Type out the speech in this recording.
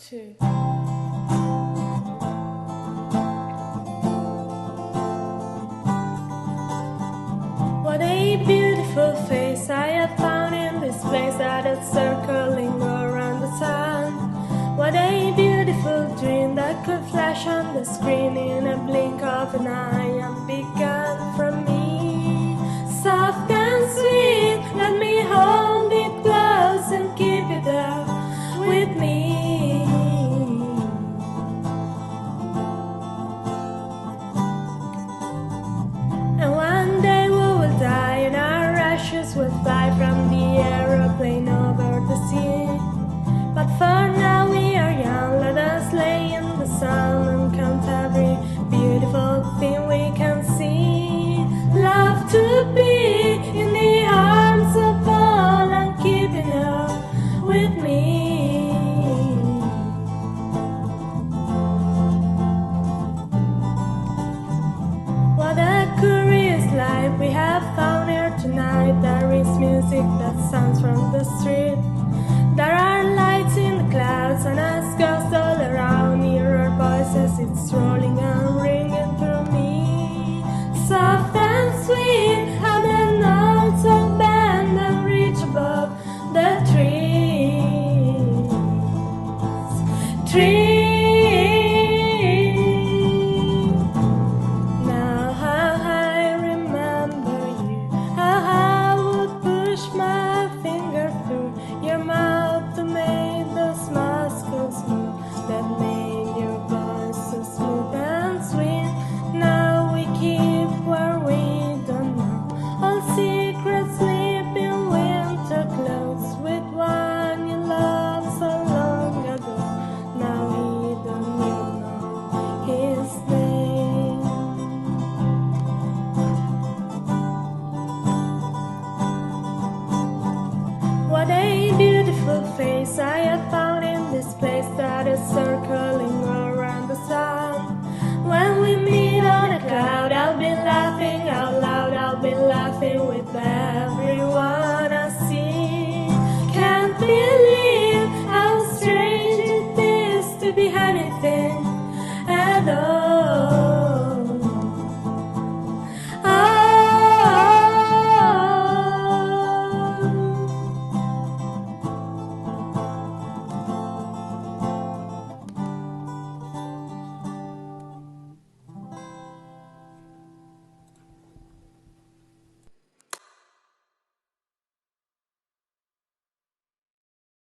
two. What a beautiful face I have found in this place that is circling around the sun. What a beautiful dream that could flash on the screen in a blink of an eye and begun from me. Soft and sweet, let me hold it close and keep it there with me. And one day we will die and our ashes will fly from the aeroplane over the sea. But for now we are young, let us lay in the sun and count every beautiful thing we can see. Love to be in the arms of all and keeping her with me. What a curious life we have found here tonight. There is music that sounds from the street. There are lights in the clouds and as ghosts all around. Hear our voices, it's rolling and ringing through me. Soft and sweet, how the notes of bend and reach above the trees. Now how I remember you, how I would push my finger through your mouth to make those muscles move, that made your voice so smooth and sweet. Now we keep where we don't know, all secrets sleep in winter clothes with one you loved so long ago. Now he don't even know his name. What a beautiful face I have found in this place that is circling around the sun. When we meet on a cloud, I'll be laughing out loud, I'll be laughing with them.